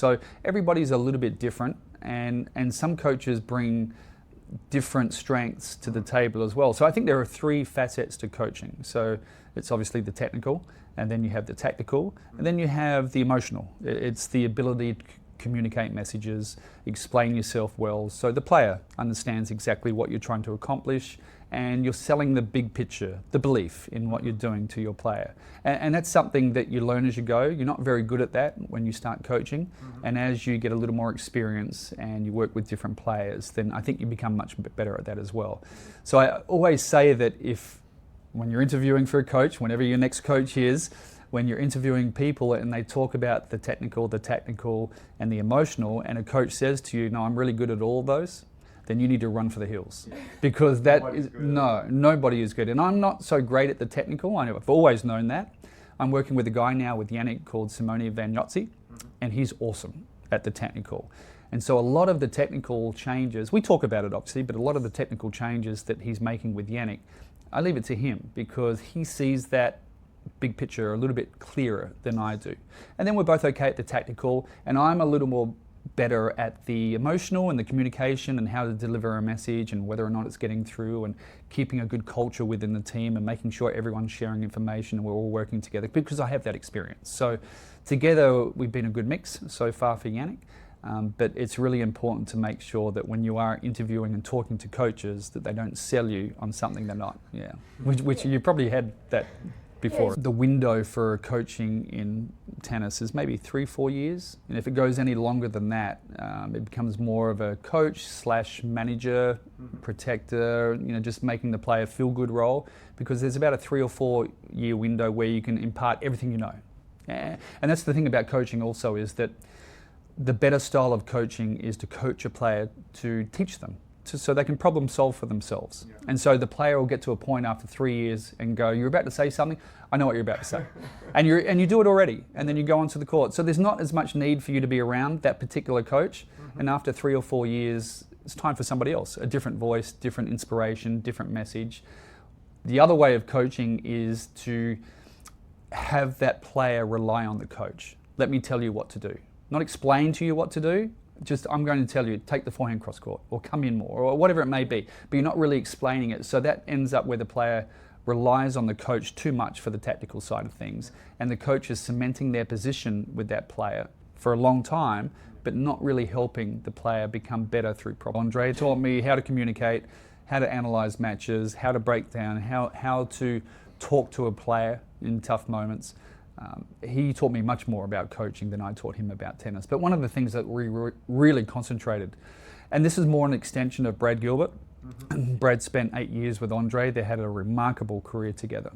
So everybody's a little bit different, and some coaches bring different strengths to the table as well. So I think there are 3 facets to coaching. So it's obviously the technical, and then you have the tactical, and then you have the emotional. It's the ability to communicate messages, explain yourself well, so the player understands exactly what you're trying to accomplish, and you're selling the big picture, the belief in what you're doing to your player. And that's something that you learn as you go. You're not very good at that when you start coaching, and as you get a little more experience and you work with different players, then I think you become much better at that as well. So I always say that when you're interviewing for a coach, whenever your next coach is, when you're interviewing people and they talk about the technical, the tactical, and the emotional, and a coach says to you, no, I'm really good at all of those, then you need to run for the hills. Because nobody is good. And I'm not so great at the technical. I've always known that. I'm working with a guy now with Yannick called Simone Vagnozzi, and he's awesome at the technical. And so a lot of the technical changes, we talk about it obviously, but a lot of the technical changes that he's making with Yannick, I leave it to him because he sees that big picture a little bit clearer than I do. And then we're both okay at the tactical, and I'm a little more better at the emotional and the communication and how to deliver a message and whether or not it's getting through, and keeping a good culture within the team and making sure everyone's sharing information and we're all working together, because I have that experience. So together we've been a good mix so far for Yannick. But it's really important to make sure that when you are interviewing and talking to coaches that they don't sell you on something they're not. Yeah, which you probably had that before. The window for coaching in tennis is maybe 3-4 years, and if it goes any longer than that, it becomes more of a coach / manager, protector, just making the player feel good role, because there's about a 3 or 4 year window where you can impart everything you know. And that's the thing about coaching also, is that the better style of coaching is to coach a player to teach them, so they can problem solve for themselves. Yeah. And so the player will get to a point after 3 years and go, you're about to say something? I know what you're about to say. and you do it already, and then you go onto the court. So there's not as much need for you to be around that particular coach, and after 3 or 4 years, it's time for somebody else, a different voice, different inspiration, different message. The other way of coaching is to have that player rely on the coach. Let me tell you what to do. Not explain to you what to do, just I'm going to tell you, take the forehand cross court, or come in more, or whatever it may be, but you're not really explaining it. So that ends up where the player relies on the coach too much for the tactical side of things, and the coach is cementing their position with that player for a long time, but not really helping the player become better through problem. Andre taught me how to communicate, how to analyze matches, how to break down, how to talk to a player in tough moments. He taught me much more about coaching than I taught him about tennis. But one of the things that we really concentrated, and this is more an extension of Brad Gilbert. Brad spent 8 years with Andre. They had a remarkable career together.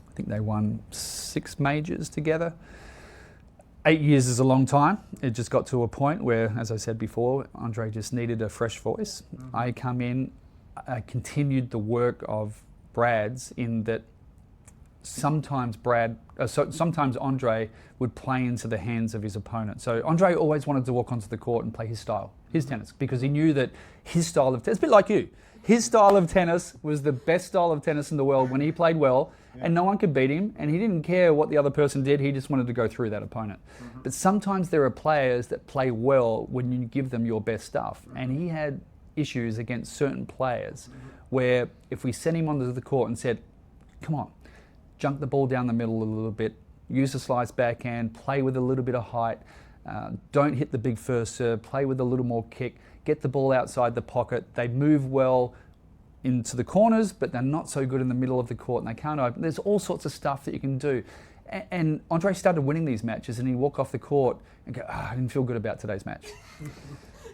I think they won 6 majors together. 8 years is a long time. It just got to a point where, as I said before, Andre just needed a fresh voice. I come in, I continued the work of Brad's, in that sometimes Andre would play into the hands of his opponent. So Andre always wanted to walk onto the court and play his style, his tennis, because he knew that his style of tennis, a bit like you, his style of tennis was the best style of tennis in the world when he played well, and no one could beat him, and he didn't care what the other person did, he just wanted to go through that opponent. But sometimes there are players that play well when you give them your best stuff, and he had issues against certain players where if we sent him onto the court and said, come on, junk the ball down the middle a little bit, use a slice backhand, play with a little bit of height, don't hit the big first serve, play with a little more kick, get the ball outside the pocket. They move well into the corners, but they're not so good in the middle of the court, and they can't open. There's all sorts of stuff that you can do. And Andre started winning these matches, and he'd walk off the court and go, I didn't feel good about today's match.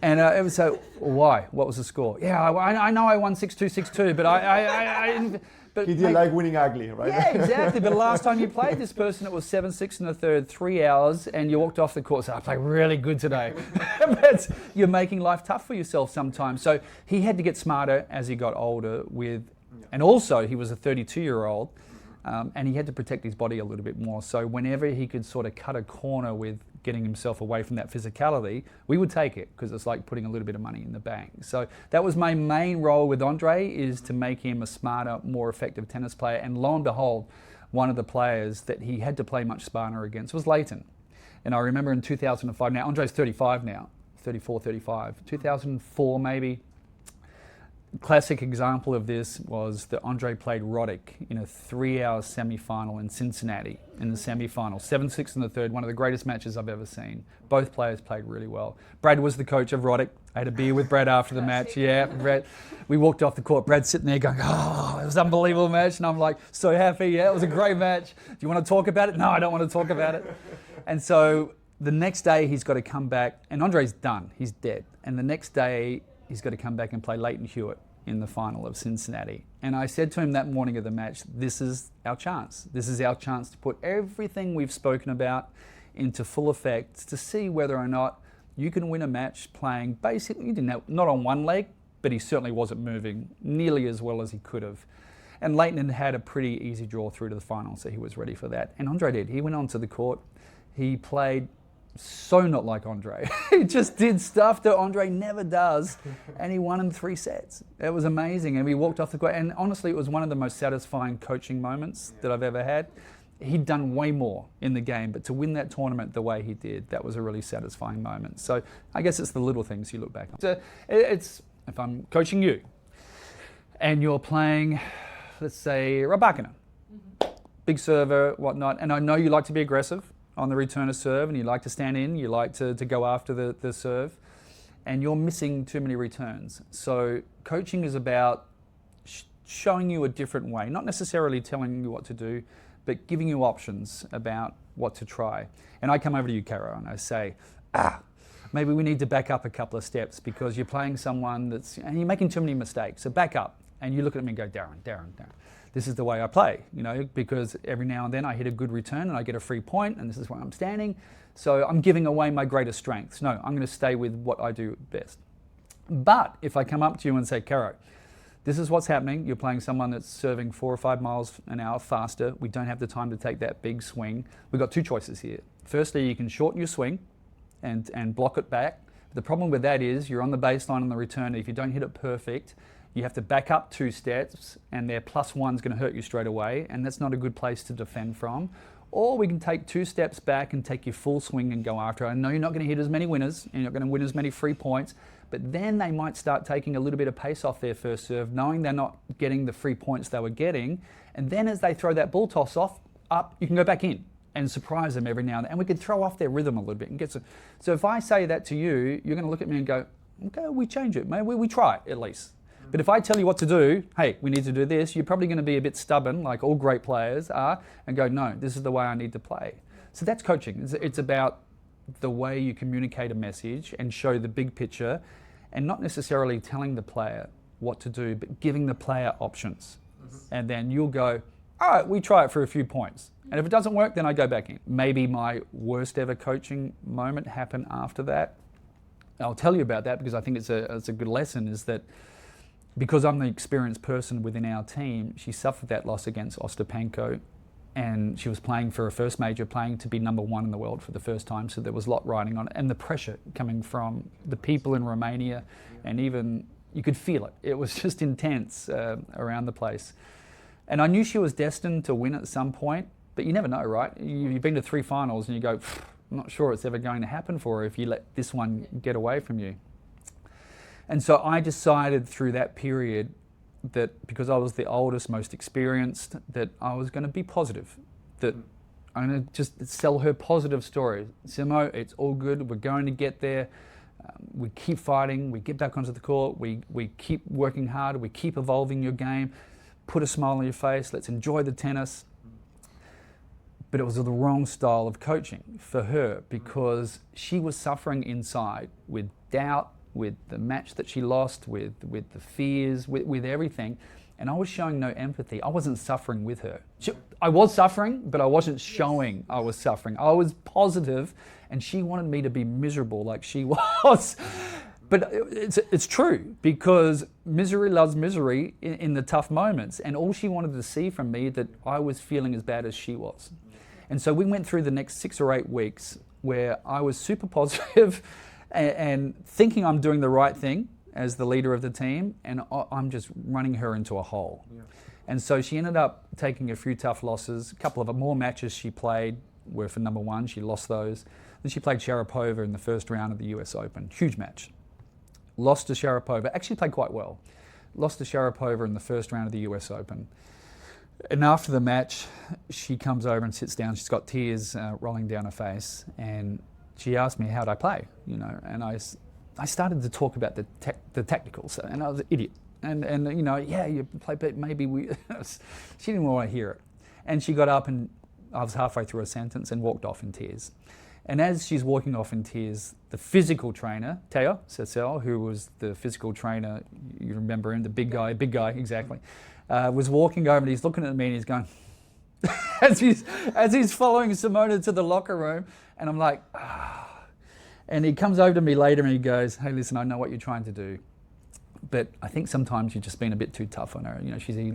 And it was so, why? What was the score? Yeah, I know I won 6-2, 6-2, but I didn't. But he didn't like winning ugly, right? Yeah, exactly. But last time you played this person, it was 7-6 in the third, 3 hours, and you walked off the court and said, I played really good today. But you're making life tough for yourself sometimes. So he had to get smarter as he got older and also he was a 32-year-old, and he had to protect his body a little bit more. So whenever he could sort of cut a corner with getting himself away from that physicality, we would take it, because it's like putting a little bit of money in the bank. So that was my main role with Andre, is to make him a smarter, more effective tennis player. And lo and behold, one of the players that he had to play much smarter against was Leighton. And I remember in 2005, now Andre's 35 now, 34, 35, 2004 maybe. Classic example of this was that Andre played Roddick in a 3-hour semi-final in Cincinnati in the semi-final. 7-6 in the third, one of the greatest matches I've ever seen. Both players played really well. Brad was the coach of Roddick. I had a beer with Brad after the match. Yeah, Brad. We walked off the court. Brad's sitting there going, oh, it was an unbelievable match. And I'm like, so happy. Yeah, it was a great match. Do you want to talk about it? No, I don't want to talk about it. And so the next day he's got to come back, and Andre's done. He's dead. And the next day he's got to come back and play Leighton Hewitt in the final of Cincinnati. And I said to him that morning of the match, this is our chance. This is our chance to put everything we've spoken about into full effect to see whether or not you can win a match playing basically, not on one leg, but he certainly wasn't moving nearly as well as he could have. And Leighton had a pretty easy draw through to the final, so he was ready for that. And Andre did. He went onto the court. He played so not like Andre. He just did stuff that Andre never does, and he won in 3 sets. It was amazing, and we walked off the court, and honestly, it was one of the most satisfying coaching moments that I've ever had. He'd done way more in the game, but to win that tournament the way he did, that was a really satisfying moment. So I guess it's the little things you look back on. So it's if I'm coaching you, and you're playing, let's say, Rybakina, big server, whatnot, and I know you like to be aggressive on the return of serve, and you like to stand in, you like to go after the serve, and you're missing too many returns. So coaching is about showing you a different way, not necessarily telling you what to do, but giving you options about what to try. And I come over to you, Caro, and I say, maybe we need to back up a couple of steps because you're playing someone and you're making too many mistakes. So back up. And you look at me and go, Darren. This is the way I play, because every now and then I hit a good return and I get a free point, and this is where I'm standing. So I'm giving away my greatest strengths. No, I'm going to stay with what I do best. But if I come up to you and say, Caro, this is what's happening. You're playing someone that's serving 4 or 5 miles an hour faster. We don't have the time to take that big swing. We've got 2 choices here. Firstly, you can shorten your swing and block it back. The problem with that is you're on the baseline on the return, and if you don't hit it perfect, you have to back up 2 steps, and their +1's going to hurt you straight away, and that's not a good place to defend from. Or we can take 2 steps back and take your full swing and go after it. I know you're not going to hit as many winners, and you're not going to win as many free points, but then they might start taking a little bit of pace off their first serve, knowing they're not getting the free points they were getting, and then as they throw that ball toss up, you can go back in and surprise them every now and then, and we could throw off their rhythm a little bit and get some. So if I say that to you, you're going to look at me and go, okay, we change it, maybe we try it at least. But if I tell you what to do, hey, we need to do this, you're probably going to be a bit stubborn, like all great players are, and go, no, this is the way I need to play. So that's coaching. It's about the way you communicate a message and show the big picture, and not necessarily telling the player what to do, but giving the player options. And then you'll go, all right, we try it for a few points. And if it doesn't work, then I go back in. Maybe my worst ever coaching moment happened after that. I'll tell you about that because I think it's a good lesson, is that because I'm the experienced person within our team, she suffered that loss against Ostapenko, and she was playing for her first major, playing to be number 1 in the world for the first time, so there was a lot riding on it, and the pressure coming from the people in Romania, and even, you could feel it. It was just intense around the place. And I knew she was destined to win at some point, but you never know, right? You've been to 3 finals and you go, I'm not sure it's ever going to happen for her if you let this one get away from you. And so I decided through that period that because I was the oldest, most experienced, that I was going to be positive, that I'm going to just sell her positive story. Simo, it's all good. We're going to get there. We keep fighting. We get back onto the court. We keep working hard. We keep evolving your game. Put a smile on your face. Let's enjoy the tennis. But it was the wrong style of coaching for her because she was suffering inside with doubt, with the match that she lost, with the fears, with everything. And I was showing no empathy. I wasn't suffering with her. I was suffering, but I wasn't showing I was suffering. I was positive, and she wanted me to be miserable like she was. But it's true, because misery loves misery in the tough moments. And all she wanted to see from me that I was feeling as bad as she was. And so we went through the next 6 or 8 weeks where I was super positive and thinking I'm doing the right thing as the leader of the team, and I'm just running her into a hole. Yeah. And so she ended up taking a few tough losses. A couple of more matches she played were for number 1. She lost those. Then she played Sharapova in the first round of the US Open. Huge match. Lost to Sharapova. Actually played quite well. Lost to Sharapova in the first round of the US Open. And after the match, she comes over and sits down. She's got tears rolling down her face, and she asked me how'd I play, you know. And I started to talk about the technicals, and I was an idiot. And you know, yeah, you play, but maybe we. She didn't want to hear it, and she got up, and I was halfway through a sentence and walked off in tears. And as she's walking off in tears, the physical trainer, Teo Cecil, who was the physical trainer, you remember him, the big guy, exactly, was walking over and he's looking at me and he's going, as he's following Simona to the locker room, and I'm like, ah. And he comes over to me later and he goes, hey, listen, I know what you're trying to do, but I think sometimes you've just been a bit too tough on her. You know, she's a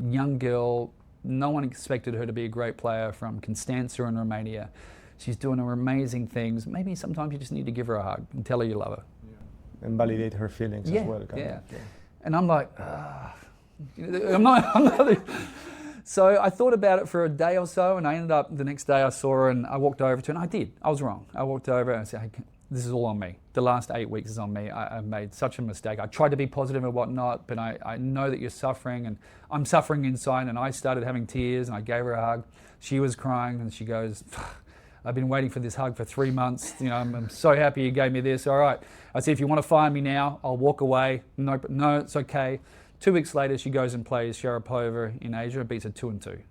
young girl. No one expected her to be a great player from Constanța in Romania. She's doing her amazing things. Maybe sometimes you just need to give her a hug and tell her you love her. Yeah. And validate her feelings as well. Yeah. And I'm like, I'm not. So I thought about it for a day or so, and I ended up, the next day I saw her and I walked over to her, and I did. I was wrong. I walked over and I said, hey, this is all on me. The last 8 weeks is on me. I made such a mistake. I tried to be positive and whatnot, but I know that you're suffering, and I'm suffering inside. And I started having tears, and I gave her a hug. She was crying, and she goes, I've been waiting for this hug for 3 months. You know, I'm so happy you gave me this. All right. I said, if you want to fire me now, I'll walk away. No, it's okay. 2 weeks later, she goes and plays Sharapova in Asia, beats her 2-2. Nice.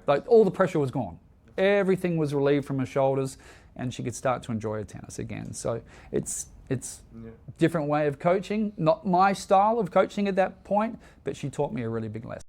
Like, all the pressure was gone. Everything was relieved from her shoulders, and she could start to enjoy her tennis again. So it's different way of coaching. Not my style of coaching at that point, but she taught me a really big lesson.